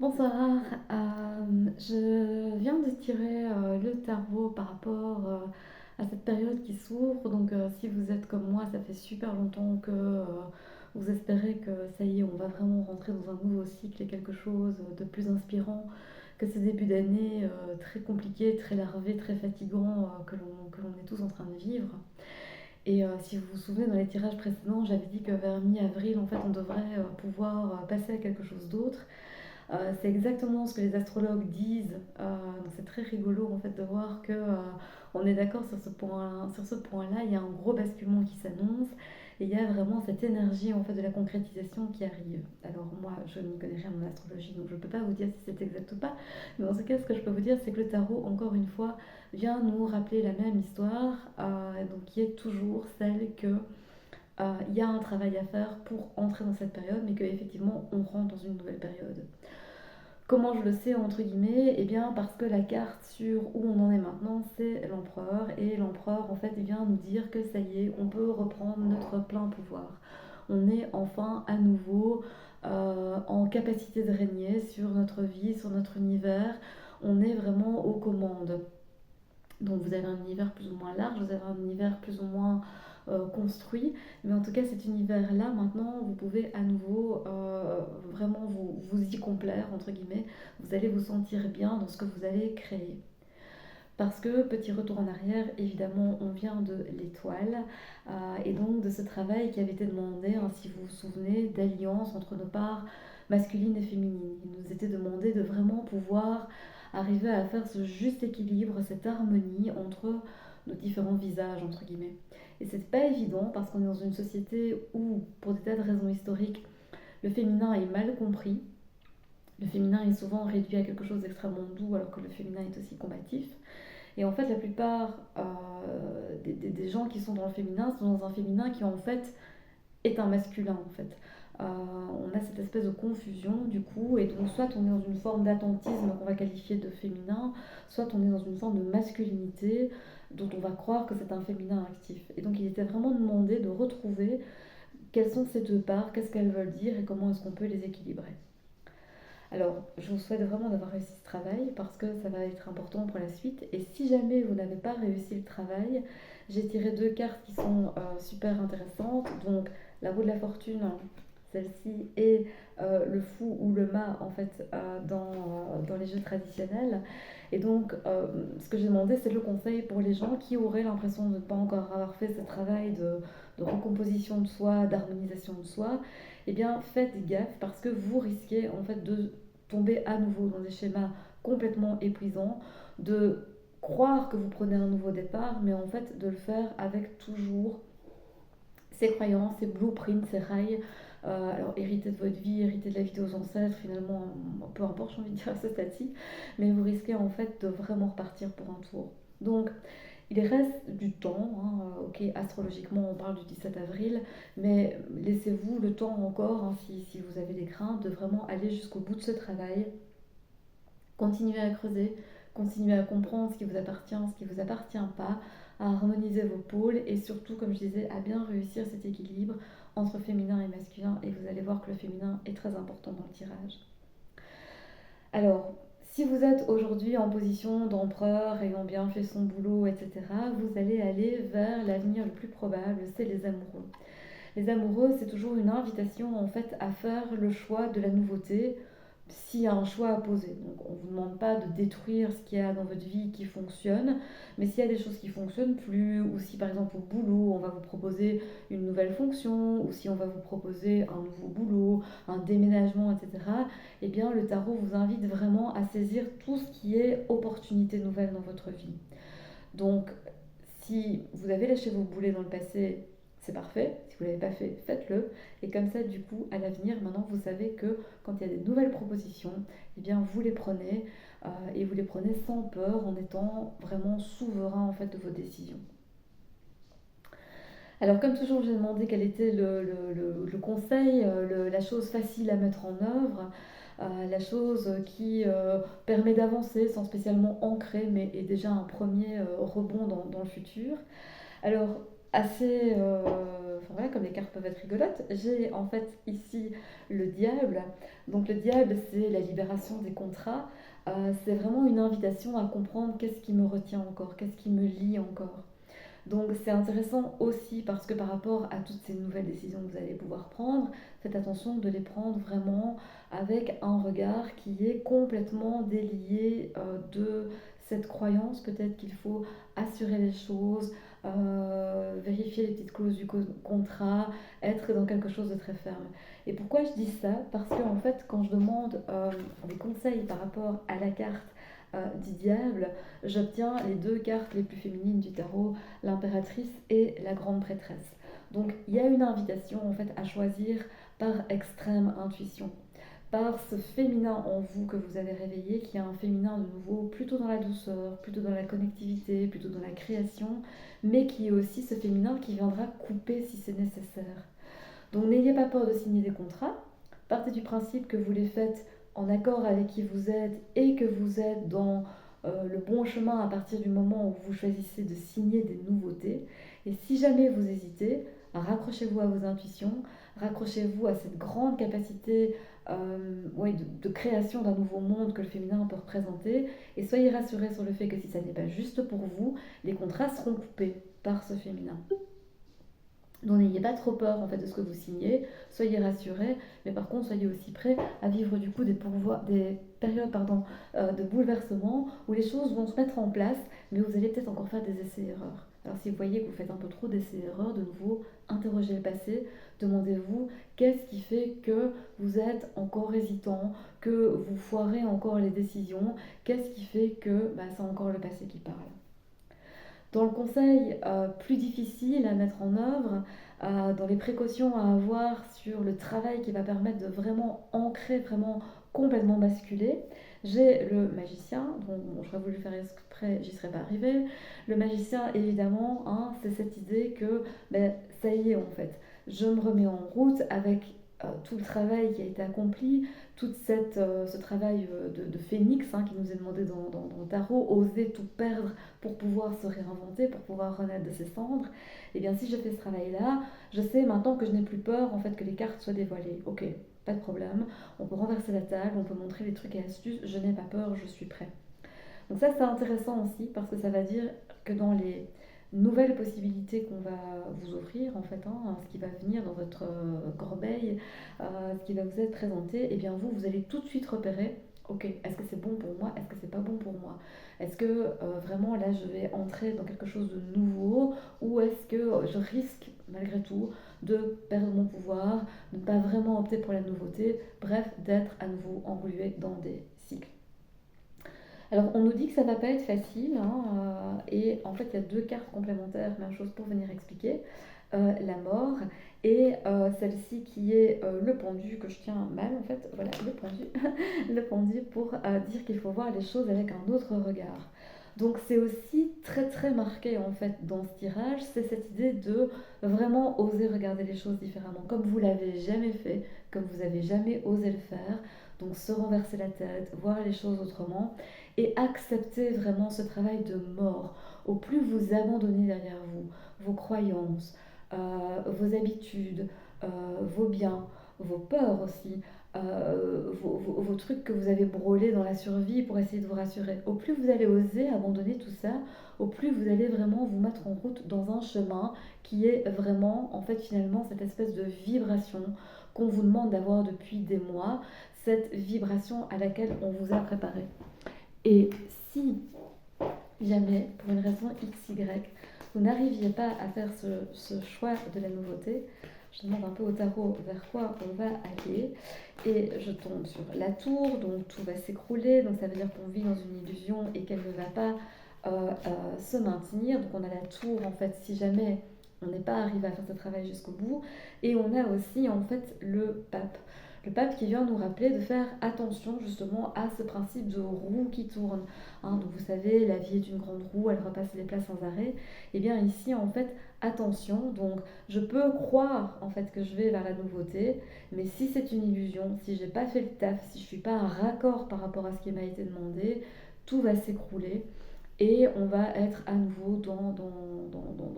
Bonsoir, je viens de tirer le tarot par rapport à cette période qui s'ouvre. Donc, si vous êtes comme moi, ça fait super longtemps que vous espérez que ça y est, on va vraiment rentrer dans un nouveau cycle et quelque chose de plus inspirant que ces débuts d'année très compliqués, très larvés, très fatigants que l'on est tous en train de vivre. Et si vous vous souvenez, dans les tirages précédents, j'avais dit que vers mi-avril, en fait, on devrait pouvoir passer à quelque chose d'autre. C'est exactement ce que les astrologues disent. Donc c'est très rigolo en fait de voir que on est d'accord sur ce point, sur ce point-là. Il y a un gros basculement qui s'annonce et il y a vraiment cette énergie en fait de la concrétisation qui arrive. Alors moi, je n'y connais rien en astrologie, donc je ne peux pas vous dire si c'est exact ou pas. Mais en tout cas, ce que je peux vous dire, c'est que le tarot, encore une fois, vient nous rappeler la même histoire, donc qui est toujours celle que il y a un travail à faire pour entrer dans cette période, mais qu'effectivement on rentre dans une nouvelle période. Comment je le sais, entre guillemets? Eh bien, parce que la carte sur où on en est maintenant, c'est l'empereur. Et l'empereur, en fait, vient nous dire que ça y est, on peut reprendre notre plein pouvoir. On est enfin à nouveau en capacité de régner sur notre vie, sur notre univers. On est vraiment aux commandes. Donc vous avez un univers plus ou moins large, vous avez un univers plus ou moins construit, mais en tout cas cet univers-là, maintenant, vous pouvez à nouveau vraiment vous y complaire, entre guillemets, vous allez vous sentir bien dans ce que vous allez créer. Parce que, petit retour en arrière, évidemment, on vient de l'étoile, et donc de ce travail qui avait été demandé, hein, si vous vous souvenez, d'alliance entre nos parts masculines et féminines. Il nous était demandé de vraiment pouvoir arriver à faire ce juste équilibre, cette harmonie entre nos différents visages, entre guillemets. Et c'est pas évident parce qu'on est dans une société où, pour des tas de raisons historiques, le féminin est mal compris. Le féminin est souvent réduit à quelque chose d'extrêmement doux alors que le féminin est aussi combatif. Et en fait, la plupart des gens qui sont dans le féminin sont dans un féminin qui en fait est un masculin en fait. On a cette espèce de confusion du coup, et donc soit on est dans une forme d'attentisme qu'on va qualifier de féminin, soit on est dans une forme de masculinité dont on va croire que c'est un féminin actif. Et donc il était vraiment demandé de retrouver quelles sont ces deux parts, qu'est-ce qu'elles veulent dire et comment est-ce qu'on peut les équilibrer. Alors, je vous souhaite vraiment d'avoir réussi ce travail parce que ça va être important pour la suite. Et si jamais vous n'avez pas réussi le travail, j'ai tiré deux cartes qui sont super intéressantes. Donc, la roue de la fortune, celle-ci, et le fou ou le mât, en fait, dans les jeux traditionnels. Et donc, ce que j'ai demandé, c'est le conseil pour les gens qui auraient l'impression de ne pas encore avoir fait ce travail de recomposition de soi, d'harmonisation de soi. Eh bien, faites gaffe parce que vous risquez en fait de tomber à nouveau dans des schémas complètement épuisants, de croire que vous prenez un nouveau départ, mais en fait de le faire avec toujours ces croyances, ces blueprints, ces rails, alors hériter de votre vie, hériter de la vie de vos ancêtres, finalement, peu importe, j'ai envie de dire à ce stade-ci, mais vous risquez en fait de vraiment repartir pour un tour. Donc, il reste du temps, hein, ok, astrologiquement on parle du 17 avril, mais laissez-vous le temps encore, hein, si vous avez des craintes, de vraiment aller jusqu'au bout de ce travail. Continuez à creuser, continuez à comprendre ce qui vous appartient, ce qui ne vous appartient pas, à harmoniser vos pôles et surtout, comme je disais, à bien réussir cet équilibre entre féminin et masculin. Et vous allez voir que le féminin est très important dans le tirage. Alors, si vous êtes aujourd'hui en position d'empereur, ayant bien fait son boulot, etc., vous allez aller vers l'avenir le plus probable, c'est les amoureux. Les amoureux, c'est toujours une invitation en fait à faire le choix de la nouveauté s'il y a un choix à poser. Donc on ne vous demande pas de détruire ce qu'il y a dans votre vie qui fonctionne, mais s'il y a des choses qui ne fonctionnent plus, ou si par exemple au boulot on va vous proposer une nouvelle fonction, ou si on va vous proposer un nouveau boulot, un déménagement, etc., eh bien le tarot vous invite vraiment à saisir tout ce qui est opportunité nouvelle dans votre vie. Donc si vous avez lâché vos boulets dans le passé, c'est parfait. Si vous ne l'avez pas fait, faites-le. Et comme ça, du coup, à l'avenir, maintenant, vous savez que quand il y a des nouvelles propositions, eh bien, vous les prenez et vous les prenez sans peur, en étant vraiment souverain en fait de vos décisions. Alors, comme toujours, j'ai demandé quel était le conseil, la chose facile à mettre en œuvre, la chose qui permet d'avancer sans spécialement ancrer, mais est déjà un premier rebond dans le futur. Alors, assez, enfin voilà, comme les cartes peuvent être rigolotes, j'ai en fait ici le diable. Donc le diable, c'est la libération des contrats. C'est vraiment une invitation à comprendre qu'est-ce qui me retient encore, qu'est-ce qui me lie encore. Donc c'est intéressant aussi parce que par rapport à toutes ces nouvelles décisions que vous allez pouvoir prendre, faites attention de les prendre vraiment avec un regard qui est complètement délié de cette croyance peut-être qu'il faut assurer les choses, vérifier les petites clauses du contrat, être dans quelque chose de très ferme. Et pourquoi je dis ça? Parce que en fait quand je demande des conseils par rapport à la carte du diable, j'obtiens les deux cartes les plus féminines du tarot, l'impératrice et la grande prêtresse. Donc il y a une invitation en fait à choisir par extrême intuition, par ce féminin en vous que vous avez réveillé, qui est un féminin de nouveau plutôt dans la douceur, plutôt dans la connectivité, plutôt dans la création, mais qui est aussi ce féminin qui viendra couper si c'est nécessaire. Donc n'ayez pas peur de signer des contrats, partez du principe que vous les faites en accord avec qui vous êtes et que vous êtes dans le bon chemin à partir du moment où vous choisissez de signer des nouveautés. Et si jamais vous hésitez, raccrochez-vous à vos intuitions, raccrochez-vous à cette grande capacité ouais, de création d'un nouveau monde que le féminin peut représenter, et soyez rassurés sur le fait que si ça n'est pas juste pour vous, les contrats seront coupés par ce féminin. Donc n'ayez pas trop peur en fait de ce que vous signez, soyez rassurés, mais par contre soyez aussi prêts à vivre du coup des périodes de bouleversement où les choses vont se mettre en place, mais vous allez peut-être encore faire des essais-erreurs. Alors si vous voyez que vous faites un peu trop d'essais-erreurs, de nouveau, interrogez le passé, demandez-vous qu'est-ce qui fait que vous êtes encore hésitant, que vous foirez encore les décisions, qu'est-ce qui fait que c'est encore le passé qui parle. Dans le conseil plus difficile à mettre en œuvre, dans les précautions à avoir sur le travail qui va permettre de vraiment ancrer, vraiment complètement basculer, j'ai le magicien, dont bon, j'aurais voulu faire exprès, j'y serais pas arrivée. Le magicien, évidemment, hein, c'est cette idée que ça y est en fait, je me remets en route avec tout le travail qui a été accompli, ce travail de phénix hein, qui nous est demandé dans le tarot, oser tout perdre pour pouvoir se réinventer, pour pouvoir renaître de ses cendres. Et bien si je fais ce travail-là, je sais maintenant que je n'ai plus peur en fait que les cartes soient dévoilées. Ok, pas de problème, on peut renverser la table, on peut montrer les trucs et astuces, je n'ai pas peur, je suis prêt. Donc ça c'est intéressant aussi parce que ça va dire que dans les nouvelles possibilités qu'on va vous offrir en fait, hein, ce qui va venir dans votre corbeille, ce qui va vous être présenté, et bien vous allez tout de suite repérer, ok, est-ce que c'est bon pour moi, est-ce que c'est pas bon pour moi, est-ce que vraiment là je vais entrer dans quelque chose de nouveau, ou est-ce que je risque malgré tout de perdre mon pouvoir, de ne pas vraiment opter pour la nouveauté, bref, d'être à nouveau englué dans des cycles. Alors, on nous dit que ça va pas être facile, hein, et en fait, il y a deux cartes complémentaires, même chose pour venir expliquer. La mort et celle-ci qui est le pendu que je tiens mal en fait, voilà le pendu, le pendu pour dire qu'il faut voir les choses avec un autre regard. Donc c'est aussi très très marqué en fait dans ce tirage, c'est cette idée de vraiment oser regarder les choses différemment, comme vous l'avez jamais fait, comme vous avez jamais osé le faire. Donc se renverser la tête, voir les choses autrement et accepter vraiment ce travail de mort. Au plus vous abandonnez derrière vous vos croyances, vos habitudes, vos biens, vos peurs aussi, vos trucs que vous avez brûlés dans la survie pour essayer de vous rassurer. Au plus vous allez oser abandonner tout ça, au plus vous allez vraiment vous mettre en route dans un chemin qui est vraiment, en fait, finalement, cette espèce de vibration qu'on vous demande d'avoir depuis des mois, cette vibration à laquelle on vous a préparé. Et si jamais, pour une raison XY, vous n'arriviez pas à faire ce choix de la nouveauté, je demande un peu au tarot vers quoi on va aller, et je tombe sur la tour, donc tout va s'écrouler, donc ça veut dire qu'on vit dans une illusion et qu'elle ne va pas se maintenir. Donc on a la tour en fait si jamais on n'est pas arrivé à faire ce travail jusqu'au bout, et on a aussi en fait le pape. Le pape qui vient nous rappeler de faire attention justement à ce principe de roue qui tourne. Hein, donc vous savez, la vie est une grande roue, elle repasse les plats sans arrêt. Et bien ici, en fait, attention. Donc je peux croire en fait que je vais vers la nouveauté, mais si c'est une illusion, si j'ai pas fait le taf, si je suis pas en raccord par rapport à ce qui m'a été demandé, tout va s'écrouler. Et on va être à nouveau dans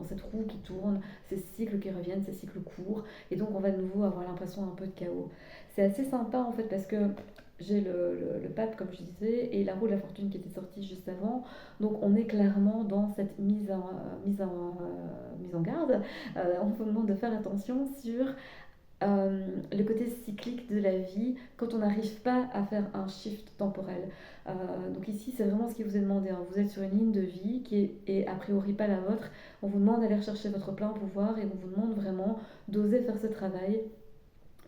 cette roue qui tourne, ces cycles qui reviennent, ces cycles courts, et donc on va de nouveau avoir l'impression un peu de chaos. C'est assez sympa en fait parce que j'ai le pape comme je disais et la roue de la fortune qui était sortie juste avant, donc on est clairement dans cette mise en garde. On vous demande de faire attention sur le côté cyclique de la vie quand on n'arrive pas à faire un shift temporel. Donc ici, c'est vraiment ce qui vous est demandé, hein. Vous êtes sur une ligne de vie est a priori pas la vôtre. On vous demande d'aller rechercher votre plein pouvoir et on vous demande vraiment d'oser faire ce travail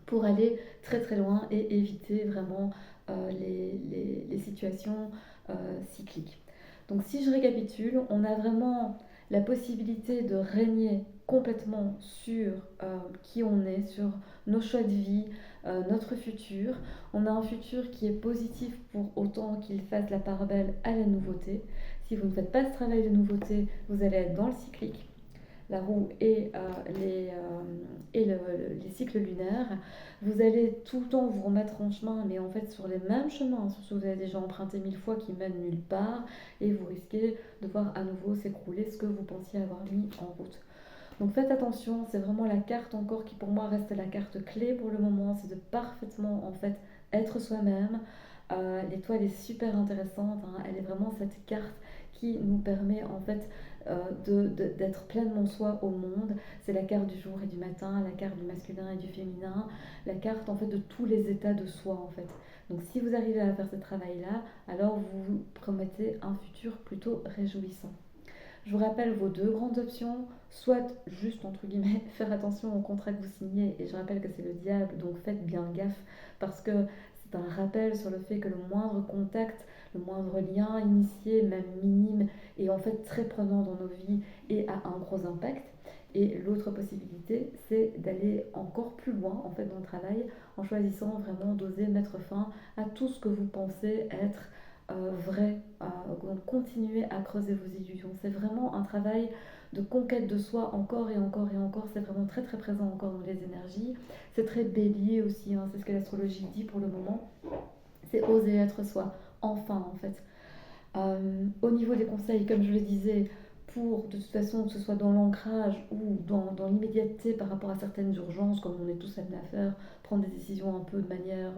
pour aller très très loin et éviter vraiment les situations cycliques. Donc si je récapitule, on a vraiment la possibilité de régner complètement sur qui on est, sur nos choix de vie, notre futur. On a un futur qui est positif pour autant qu'il fasse la part belle à la nouveauté. Si vous ne faites pas ce travail de nouveauté, vous allez être dans le cyclique, la roue les cycles lunaires. Vous allez tout le temps vous remettre en chemin, mais en fait sur les mêmes chemins, sur ce que vous avez déjà emprunté 1000 fois qui mènent nulle part, et vous risquez de voir à nouveau s'écrouler ce que vous pensiez avoir mis en route. Donc faites attention, c'est vraiment la carte encore qui pour moi reste la carte clé pour le moment, c'est de parfaitement en fait être soi-même. L'étoile est super intéressante, hein. Elle est vraiment cette carte qui nous permet en fait d'être pleinement soi au monde. C'est la carte du jour et du matin, la carte du masculin et du féminin, la carte en fait de tous les états de soi en fait. Donc si vous arrivez à faire ce travail-là, alors vous vous promettez un futur plutôt réjouissant. Je vous rappelle vos deux grandes options, soit juste entre guillemets faire attention au contrat que vous signez, et je rappelle que c'est le diable, donc faites bien gaffe parce que c'est un rappel sur le fait que le moindre contact, le moindre lien initié, même minime, est en fait très prenant dans nos vies et a un gros impact. Et l'autre possibilité, c'est d'aller encore plus loin en fait dans le travail en choisissant vraiment d'oser mettre fin à tout ce que vous pensez être vrai. Donc continuez à creuser vos illusions. C'est vraiment un travail de conquête de soi encore et encore et encore. C'est vraiment très très présent encore dans les énergies. C'est très bélier aussi, hein. C'est ce que l'astrologie dit pour le moment. C'est oser être soi. Enfin en fait. Au niveau des conseils, comme je le disais, pour de toute façon que ce soit dans l'ancrage ou dans l'immédiateté par rapport à certaines urgences, comme on est tous amenés à faire, prendre des décisions un peu de manière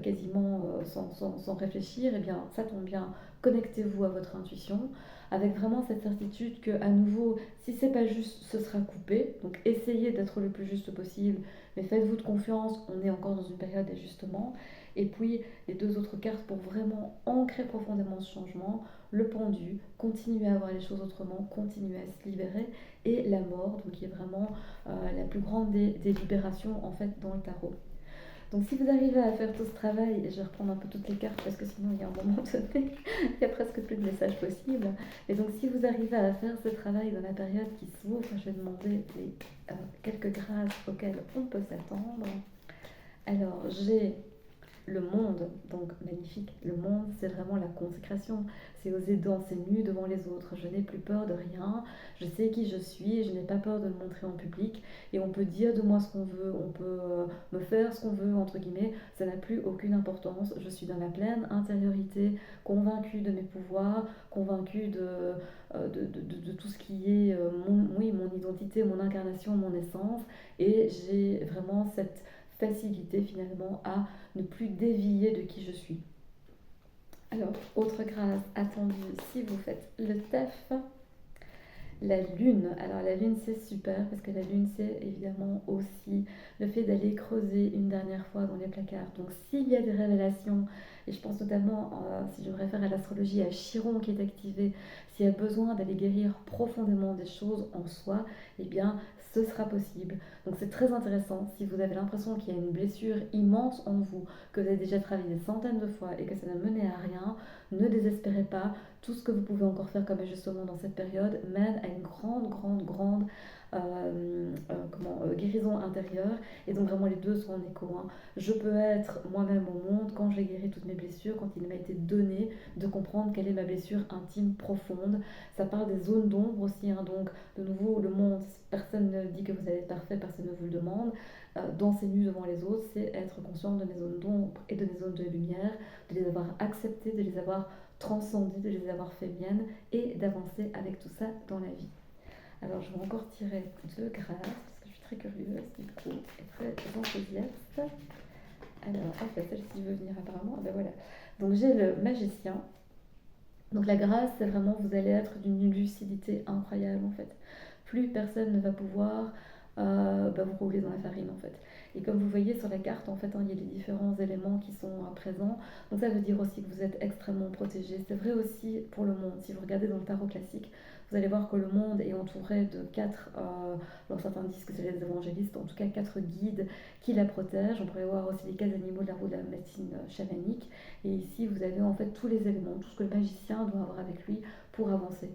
quasiment sans réfléchir, et bien ça tombe bien, connectez-vous à votre intuition, avec vraiment cette certitude que à nouveau, si c'est pas juste, ce sera coupé, donc essayez d'être le plus juste possible, mais faites-vous de confiance, on est encore dans une période d'ajustement, et puis les deux autres cartes pour vraiment ancrer profondément ce changement, le pendu, continuer à voir les choses autrement, continuer à se libérer, et la mort, donc qui est vraiment la plus grande des libérations en fait dans le tarot. Donc si vous arrivez à faire tout ce travail, et je vais reprendre un peu toutes les cartes parce que sinon il y a un moment donné, il n'y a presque plus de messages possibles. Et donc si vous arrivez à faire ce travail dans la période qui s'ouvre, je vais demander quelques grâces auxquelles on peut s'attendre. Alors j'ai le monde, donc magnifique. Le monde, c'est vraiment la consécration. C'est oser danser nu devant les autres. Je n'ai plus peur de rien. Je sais qui je suis. Je n'ai pas peur de le montrer en public. Et on peut dire de moi ce qu'on veut. On peut me faire ce qu'on veut, entre guillemets. Ça n'a plus aucune importance. Je suis dans la pleine intériorité, convaincue de mes pouvoirs, convaincue de tout ce qui est mon identité, mon incarnation, mon essence. Et j'ai vraiment cette facilité finalement à ne plus dévier de qui je suis. Alors, autre grâce attendue si vous faites le TEF, la lune. Alors la lune c'est super parce que la lune c'est évidemment aussi le fait d'aller creuser une dernière fois dans les placards. Donc s'il y a des révélations, et je pense notamment, si je me réfère à l'astrologie, à Chiron qui est activé, s'il y a besoin d'aller guérir profondément des choses en soi, eh bien ce sera possible. Donc c'est très intéressant si vous avez l'impression qu'il y a une blessure immense en vous, que vous avez déjà travaillé des centaines de fois et que ça n'a mené à rien, ne désespérez pas. Tout ce que vous pouvez encore faire comme ajustement dans cette période mène à une grande guérison intérieure. Et donc vraiment les deux sont en écho, hein. Je peux être moi-même au monde quand j'ai guéri toutes mes blessures, quand il m'a été donné de comprendre quelle est ma blessure intime profonde. Ça parle des zones d'ombre aussi, hein. Donc de nouveau le monde, personne ne dit que vous allez être parfait, personne ne vous le demande. dans ses nus devant les autres, c'est être conscient de mes zones d'ombre et de mes zones de lumière, de les avoir acceptées, de les avoir transcendées, de les avoir fait miennes et d'avancer avec tout ça dans la vie. Alors je vais encore tirer de grâce parce que je suis très curieuse du coup et très enthousiaste. Alors, hop, celle-ci veut venir apparemment. Ah ben voilà. Donc j'ai le magicien. Donc la grâce, c'est vraiment, vous allez être d'une lucidité incroyable en fait. Plus personne ne va pouvoir vous rouler dans la farine en fait. Et comme vous voyez sur la carte, en fait, hein, il y a les différents éléments qui sont présents. Donc ça veut dire aussi que vous êtes extrêmement protégé. C'est vrai aussi pour le monde. Si vous regardez dans le tarot classique, vous allez voir que le monde est entouré de quatre, alors certains disent que c'est les évangélistes, en tout cas quatre guides qui la protègent. On pourrait voir aussi les 15 animaux de la roue de la médecine chamanique. Et ici, vous avez en fait tous les éléments, tout ce que le magicien doit avoir avec lui pour avancer.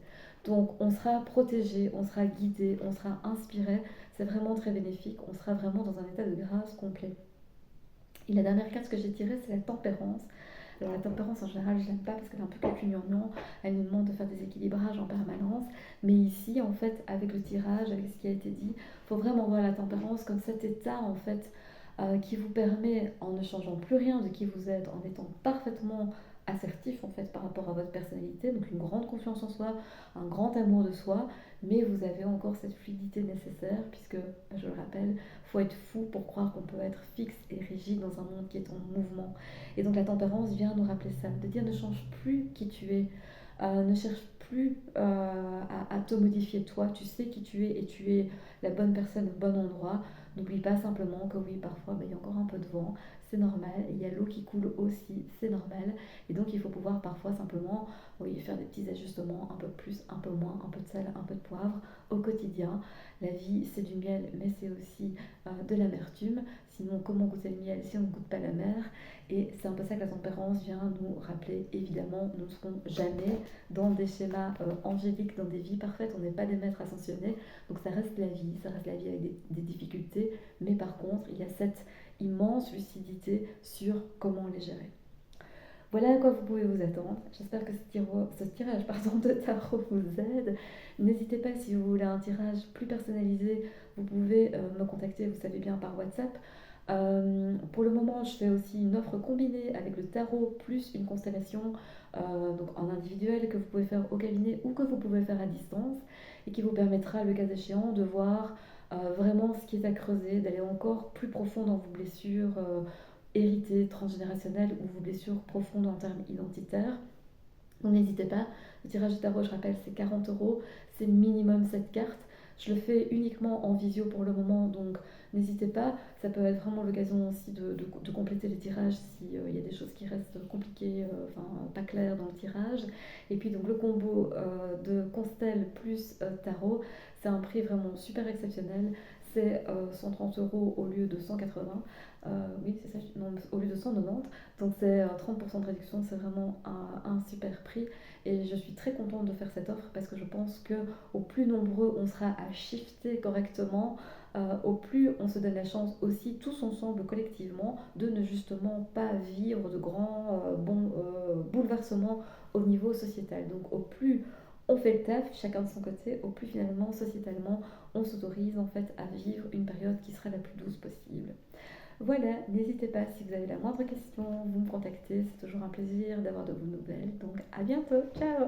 Donc on sera protégé, on sera guidé, on sera inspiré. C'est vraiment très bénéfique. On sera vraiment dans un état de grâce complet. Et la dernière carte que j'ai tirée, c'est la tempérance. Alors la tempérance en général, je l'aime pas parce qu'elle est un peu cacugnant. Elle nous demande de faire des équilibrages en permanence. Mais ici, en fait, avec le tirage, avec ce qui a été dit, il faut vraiment voir la tempérance comme cet état, en fait, qui vous permet, en ne changeant plus rien de qui vous êtes, en étant parfaitement assertif en fait par rapport à votre personnalité, donc une grande confiance en soi, un grand amour de soi, mais vous avez encore cette fluidité nécessaire puisque, je le rappelle, faut être fou pour croire qu'on peut être fixe et rigide dans un monde qui est en mouvement. Et donc la tempérance vient nous rappeler ça, de dire ne change plus qui tu es, ne cherche plus à te modifier toi, tu sais qui tu es et tu es la bonne personne au bon endroit. N'oublie pas simplement que oui, parfois il y a encore un peu de vent, c'est normal, il y a l'eau qui coule aussi, c'est normal. Et donc il faut pouvoir parfois simplement oui, faire des petits ajustements, un peu plus, un peu moins, un peu de sel, un peu de poivre au quotidien. La vie c'est du miel, mais c'est aussi de l'amertume. Sinon, comment goûter le miel si on ne goûte pas la mer? Et c'est un peu ça que la tempérance vient nous rappeler. Évidemment, nous ne serons jamais dans des schémas angéliques, dans des vies parfaites. On n'est pas des maîtres ascensionnés. Donc ça reste la vie, ça reste la vie avec des difficultés. Mais par contre, il y a cette immense lucidité sur comment les gérer. Voilà à quoi vous pouvez vous attendre. J'espère que ce tirage de tarot vous aide. N'hésitez pas si vous voulez un tirage plus personnalisé, vous pouvez me contacter, vous savez bien, par WhatsApp. Pour le moment, je fais aussi une offre combinée avec le tarot plus une constellation donc en individuel que vous pouvez faire au cabinet ou que vous pouvez faire à distance et qui vous permettra, le cas échéant, de voir vraiment ce qui est à creuser, d'aller encore plus profond dans vos blessures héritées, transgénérationnelles ou vos blessures profondes en termes identitaires. Donc n'hésitez pas, le tirage de tarot, je rappelle, c'est 40 €, c'est minimum 7 cartes. Je le fais uniquement en visio pour le moment, donc n'hésitez pas. Ça peut être vraiment l'occasion aussi de compléter les tirages s'il y a des choses qui restent compliquées, enfin pas claires dans le tirage. Et puis donc le combo de Constel plus tarot, c'est un prix vraiment super exceptionnel. C'est 130 € au lieu de 180. Oui, c'est ça, non, au lieu de 190. Donc c'est 30% de réduction, c'est vraiment un super prix. Et je suis très contente de faire cette offre parce que je pense que au plus nombreux on sera à shifter correctement, au plus on se donne la chance aussi tous ensemble collectivement de ne justement pas vivre de grands bouleversements au niveau sociétal. Donc au plus on fait le taf, chacun de son côté, au plus finalement sociétalement on s'autorise en fait à vivre une période qui sera la plus douce possible. Voilà, n'hésitez pas si vous avez la moindre question, vous me contactez, c'est toujours un plaisir d'avoir de vos nouvelles. Donc à bientôt, ciao!